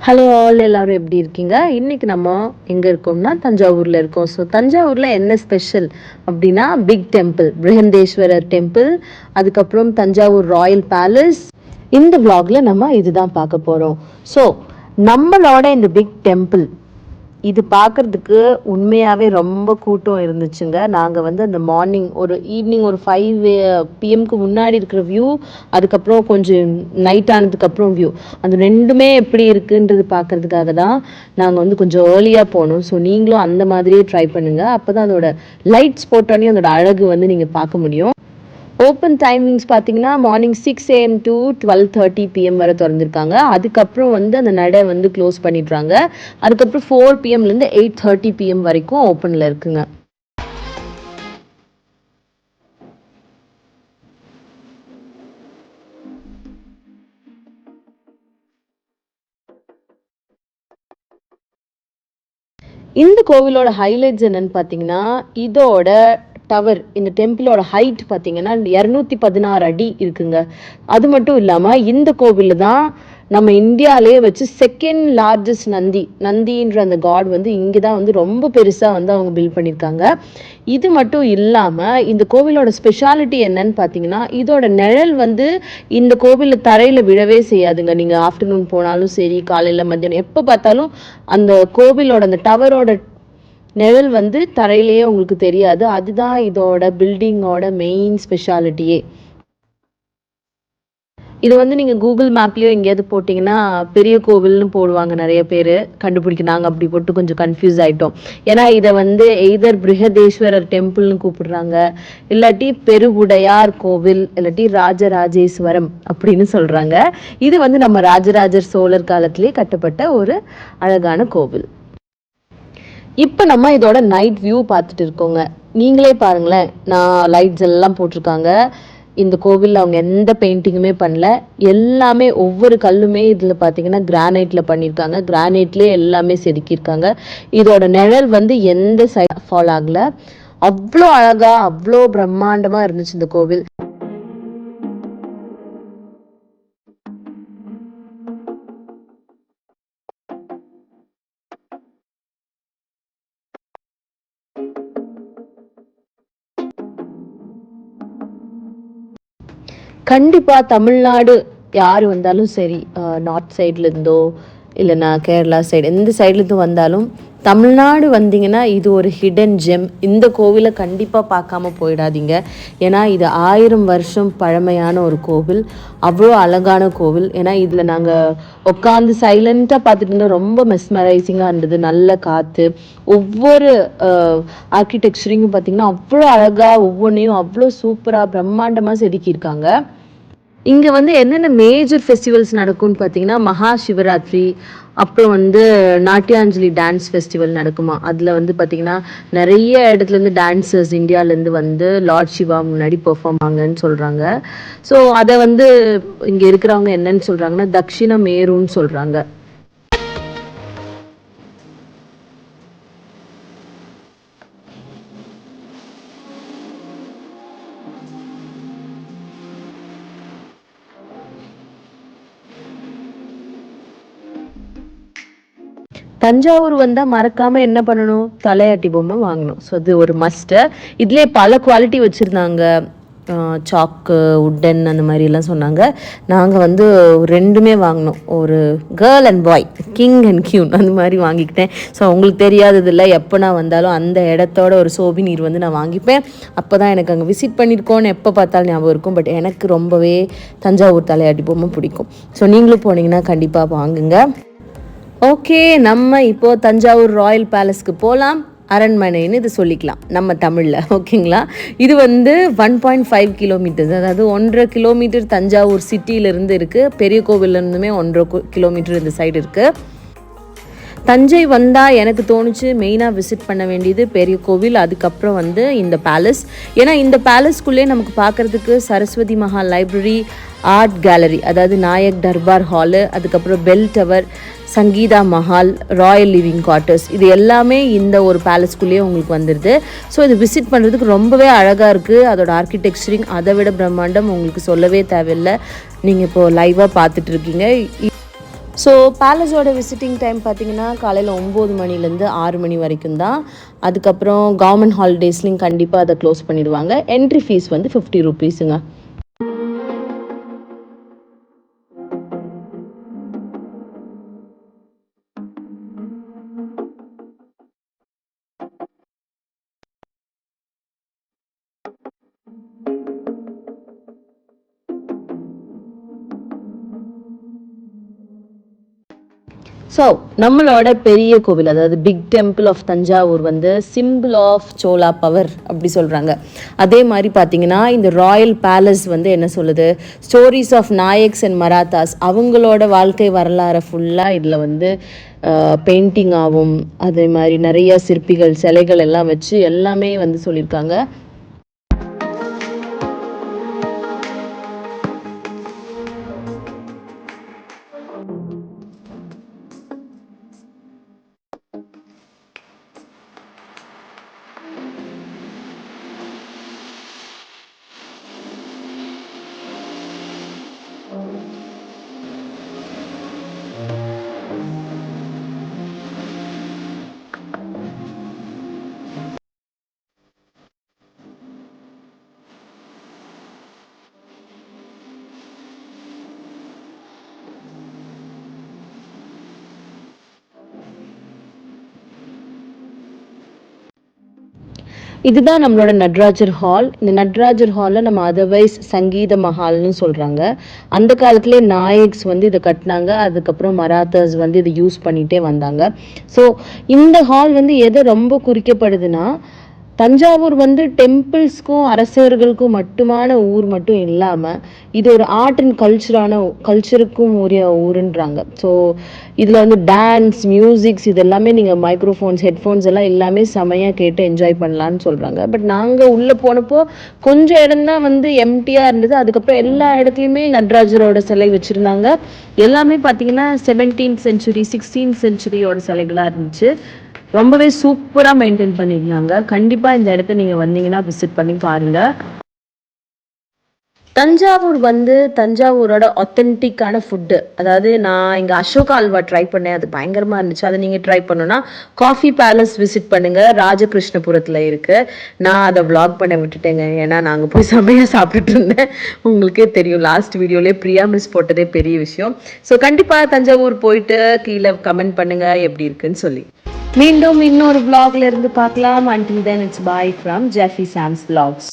Hello all, எல்லாரும் எப்படி இருக்கீங்க? இன்னைக்கு நம்ம எங்கே இருக்கோம்னா தஞ்சாவூரில் இருக்கோம். ஸோ தஞ்சாவூரில் என்ன ஸ்பெஷல் அப்படின்னா பிக் டெம்பிள், பிருஹந்தேஸ்வரர் டெம்பிள், அதுக்கப்புறம் தஞ்சாவூர் ராயல் பேலஸ். இந்த vlogல நம்ம இதுதான் பார்க்க போகிறோம். ஸோ நம்மளோட இந்த பிக் டெம்பிள் இது பார்க்குறதுக்கு உண்மையாகவே ரொம்ப கூட்டம் இருந்துச்சுங்க. நாங்கள் வந்து அந்த மார்னிங் ஈவினிங் ஒரு 5 PM முன்னாடி இருக்கிற வியூ, அதுக்கப்புறம் கொஞ்சம் நைட் ஆனதுக்கப்புறம் வியூ, அந்த ரெண்டுமே எப்படி இருக்குன்றது பார்க்குறதுக்காக தான் நாங்கள் வந்து கொஞ்சம் ஏர்லியாக போனோம். ஸோ நீங்களும் அந்த மாதிரியே ட்ரை பண்ணுங்கள். அப்போ தான் அதோட லைட்ஸ் போட்டோன்னே அதோட அழகு வந்து நீங்கள் பார்க்க முடியும். ஓப்பன் டைமிங்ஸ் பார்த்தீங்கன்னா மார்னிங் 6 AM to 12:30 PM வரை திறந்துருக்காங்க. அதுக்கப்புறம் வந்து அந்த நடை வந்து க்ளோஸ் பண்ணிடுறாங்க. அதுக்கப்புறம் 4 PMலேருந்து 8:30 PM வரைக்கும் ஓப்பனில் இருக்குங்க. இந்த கோவிலோட ஹைலைட்ஸ் என்னன்னு பார்த்தீங்கன்னா, இதோட டவர், இந்த டெம்பிளோட ஹைட் பார்த்தீங்கன்னா 216 அடி இருக்குங்க. அது மட்டும் இல்லாமல் இந்த கோவிலில் தான் நம்ம இந்தியாவிலே வச்சு செகண்ட் லார்ஜஸ்ட் நந்தின்ற அந்த காட் வந்து இங்கே தான் வந்து ரொம்ப பெருசாக வந்து அவங்க பில்ட் பண்ணியிருக்காங்க. இது மட்டும் இல்லாமல் இந்த கோவிலோட ஸ்பெஷாலிட்டி என்னன்னு பார்த்தீங்கன்னா, இதோட நிழல் வந்து இந்த கோவிலில் தரையில் விழவே செய்யாதுங்க. நீங்கள் ஆஃப்டர்நூன் போனாலும் சரி, காலையில் மத்தியானம் எப்போ பார்த்தாலும் அந்த கோவிலோட அந்த டவரோட நிழல் வந்து தரையிலேயே உங்களுக்கு தெரியாது. அதுதான் இதோட பில்டிங்கோட மெயின் ஸ்பெஷாலிட்டியே. இது வந்து நீங்கள் கூகுள் மேப்லேயோ எங்கேயாவது போட்டிங்கன்னா பெரிய கோவில்னு போடுவாங்க, நிறைய பேர் கண்டுபிடிக்க. நாங்கள் அப்படி போட்டு கொஞ்சம் கன்ஃபியூஸ் ஆகிட்டோம். ஏன்னா இதை வந்து எய்தர் பிருஹதேஸ்வரர் டெம்பிள்னு கூப்பிடுறாங்க, இல்லாட்டி பெருவுடையார் கோவில், இல்லாட்டி ராஜராஜேஸ்வரம் அப்படின்னு சொல்கிறாங்க. இது வந்து நம்ம ராஜராஜர் சோழர் காலத்திலே கட்டப்பட்ட ஒரு அழகான கோவில். இப்போ நம்ம இதோட நைட் வியூ பார்த்துட்டு இருக்கோங்க. நீங்களே பாருங்களேன், நான் லைட்ஸ் எல்லாம் போட்டிருக்காங்க. இந்த கோவிலில் அவங்க எந்த பெயிண்டிங்குமே பண்ணல. எல்லாமே ஒவ்வொரு கல்லுமே இதில் பார்த்தீங்கன்னா கிரானைட்டில் பண்ணியிருக்காங்க. கிரானைட்லேயே எல்லாமே செதுக்கியிருக்காங்க. இதோட நிழல் வந்து எந்த சைட் ஃபால் ஆகலை. அவ்வளோ அழகாக, அவ்வளோ பிரம்மாண்டமாக இருந்துச்சு இந்த கோவில். கண்டிப்பாக தமிழ்நாடு யார் வந்தாலும் சரி, நார்த் சைட்லேருந்தோ இல்லைனா கேரளா சைடு, எந்த சைட்லேருந்து வந்தாலும் தமிழ்நாடு வந்தீங்கன்னா இது ஒரு ஹிடன் ஜெம். இந்த கோவிலை கண்டிப்பாக பார்க்காம போயிடாதீங்க. ஏன்னா இது 1000 வருஷம் பழமையான ஒரு கோவில், அவ்வளோ அழகான கோவில். ஏன்னா இதில் நாங்கள் உட்காந்து சைலண்ட்டாக பார்த்துட்டு இருந்தோம். ரொம்ப மெஸ்மரைசிங்காக இருந்தது, நல்ல காற்று. ஒவ்வொரு ஆர்கிடெக்சரிங்கும் பார்த்திங்கன்னா அவ்வளோ அழகாக, ஒவ்வொன்றையும் அவ்வளோ சூப்பராக பிரம்மாண்டமாக செதுக்கியிருக்காங்க. இங்கே வந்து என்னென்ன மேஜர் ஃபெஸ்டிவல்ஸ் நடக்கும்னு பார்த்தீங்கன்னா, மகா சிவராத்திரி, அப்புறம் வந்து நாட்டியாஞ்சலி டான்ஸ் ஃபெஸ்டிவல் நடக்குமா. அதில் வந்து பார்த்திங்கன்னா நிறைய இடத்துலேருந்து டான்ஸர்ஸ் இந்தியாவிலேருந்து வந்து லார்ட் சிவா முன்னாடி பெர்ஃபார்ம் ஆங்கன்னு சொல்கிறாங்க. ஸோ அதை வந்து இங்கே இருக்கிறவங்க என்னன்னு சொல்கிறாங்கன்னா தக்ஷிண மேருன்னு சொல்கிறாங்க. தஞ்சாவூர் வந்தால் மறக்காமல் என்ன பண்ணணும், தலையாட்டி பொம்மை வாங்கணும். ஸோ அது ஒரு மஸ்ட்டு. இதுலேயே பல குவாலிட்டி வச்சுருந்தாங்க, சாக்கு, உட்டன், அந்த மாதிரிலாம் சொன்னாங்க. நாங்கள் வந்து ரெண்டுமே வாங்கினோம், ஒரு girl and bye, king and queen அந்த மாதிரி வாங்கிக்கிட்டேன். ஸோ உங்களுக்கு தெரியாததில்லை, எப்போ நான் வந்தாலும் அந்த இடத்தோட ஒரு சோபினீர் வந்து நான் வாங்கிப்பேன். அப்போ தான் எனக்கு அங்கே விசிட் பண்ணியிருக்கோன்னு எப்போ பார்த்தாலும் ஞாபகம் இருக்கும். பட் எனக்கு ரொம்பவே தஞ்சாவூர் தலையாட்டி பொம்மை பிடிக்கும். ஸோ நீங்களும் போனீங்கன்னா கண்டிப்பாக வாங்குங்க. ஓகே, நம்ம இப்போது தஞ்சாவூர் ராயல் பேலஸ்க்கு போகலாம். அரண்மனைன்னு இது சொல்லிக்கலாம் நம்ம தமிழில், ஓகேங்களா? இது வந்து 1.5 கிலோமீட்டர்ஸ், அதாவது 1.5 கிலோமீட்டர் தஞ்சாவூர் சிட்டியிலேருந்து இருக்குது. பெரிய கோவிலேருந்துமே 1.5 கிலோமீட்டர் இந்த சைடு இருக்குது. தஞ்சை வந்தால் எனக்கு தோணுச்சு மெயினாக விசிட் பண்ண வேண்டியது பெரிய கோவில், அதுக்கப்புறம் வந்து இந்த பேலஸ். ஏன்னா இந்த பேலஸ்க்குள்ளே நமக்கு பார்க்குறதுக்கு Saraswati Mahal library, art gallery, அதாவது நாயக் தர்பார் ஹாலு, அதுக்கப்புறம் bell tower, Sangeetha Mahal, royal living quarters, இது எல்லாமே இந்த ஒரு பேலஸ்குள்ளேயே உங்களுக்கு வந்துடுது. ஸோ இது விசிட் பண்ணுறதுக்கு ரொம்பவே அழகாக இருக்குது. அதோட ஆர்கிடெக்சரிங் அதை விட பிரம்மாண்டம், உங்களுக்கு சொல்லவே தேவையில்லை. நீங்கள் இப்போது லைவாக பார்த்துட்டு இருக்கீங்க. ஸோ பேலஸோட விசிட்டிங் டைம் பார்த்திங்கன்னா காலையில் 9 மணிலேருந்து 6 மணி வரைக்கும் தான். அதுக்கப்புறம் கவர்மெண்ட் ஹாலிடேஸ்லையும் கண்டிப்பாக அதை க்ளோஸ் பண்ணிடுவாங்க. என்ட்ரி ஃபீஸ் வந்து 50 ருபீஸுங்க. ஸோ நம்மளோட பெரிய கோவில், அதாவது பிக் டெம்பிள் ஆஃப் தஞ்சாவூர் வந்து சிம்பிள் ஆஃப் சோலா பவர் அப்படி சொல்கிறாங்க. அதே மாதிரி பார்த்தீங்கன்னா இந்த ராயல் பேலஸ் வந்து என்ன சொல்லுது, stories of Nayaks and Marathas அவங்களோட வாழ்க்கை வரலாறு ஃபுல்லாக இதில் வந்து பெயிண்டிங்காகவும் அதே மாதிரி நிறைய சிற்பிகள் சிலைகள் எல்லாம் வச்சு எல்லாமே வந்து சொல்லியிருக்காங்க. இதுதான் நம்மளோட நட்ராஜர் ஹால். இந்த நட்ராஜர் ஹாலில் நம்ம அதர்வைஸ் சங்கீத மஹால்னு சொல்கிறாங்க. அந்த காலத்திலே நாயக்ஸ் வந்து இதை கட்டினாங்க, அதுக்கப்புறம் மராத்தாஸ் வந்து இதை யூஸ் பண்ணிகிட்டே வந்தாங்க. ஸோ இந்த ஹால் வந்து எதை ரொம்ப குறிக்கப்படுதுன்னா, தஞ்சாவூர் வந்து டெம்பிள்ஸ்க்கும் அரசர்களுக்கும் மட்டுமான ஊர் மட்டும் இல்லாமல் இது ஒரு ஆர்ட் அண்ட் கல்ச்சருக்கும் உரிய ஊருன்றாங்க. ஸோ இதில் வந்து டான்ஸ், மியூசிக்ஸ் இது எல்லாமே நீங்கள் மைக்ரோஃபோன்ஸ், ஹெட்ஃபோன்ஸ் எல்லாம் எல்லாமே செமையாக கேட்டு என்ஜாய் பண்ணலான்னு சொல்கிறாங்க. பட் நாங்கள் உள்ளே போனப்போ கொஞ்சம் இடம்தான் வந்து எம்டியாக இருந்தது. அதுக்கப்புறம் எல்லா இடத்துலையுமே நடராஜரோட சிலை வச்சுருந்தாங்க. எல்லாமே பார்த்தீங்கன்னா 17th century 16th centuryயோட சிலைகளாக இருந்துச்சு. ரொம்பவே சூப்பராக மெயின்டைன் பண்ணியிருந்தாங்க. கண்டிப்பாக இந்த இடத்த நீங்கள் வந்தீங்கன்னா விசிட் பண்ணி பாருங்கள். தஞ்சாவூர் வந்து தஞ்சாவூரோட ஒத்தென்டிக்கான ஃபுட்டு, அதாவது நான் இங்கே அசோகா அல்வா ட்ரை பண்ணேன், அது பயங்கரமாக இருந்துச்சு. அதை நீங்கள் ட்ரை பண்ணணும்னா காஃபி பேலஸ் விசிட் பண்ணுங்கள், ராஜகிருஷ்ணபுரத்தில் இருக்குது. நான் அதை விளாக் பண்ண விட்டுட்டேங்க, ஏன்னா நாங்கள் போய் செம்மையாக சாப்பிட்டுட்டு இருந்தேன். உங்களுக்கே தெரியும், லாஸ்ட் வீடியோலேயே பிரியா மிஸ் போட்டதே பெரிய விஷயம். ஸோ கண்டிப்பாக தஞ்சாவூர் போயிட்டு கீழே கமெண்ட் பண்ணுங்கள் எப்படி இருக்குன்னு சொல்லி. மீண்டும் இன்னொரு vlogல இருந்து பார்க்கலாம். Until then, it's bye from Jeffy Sam's Vlogs.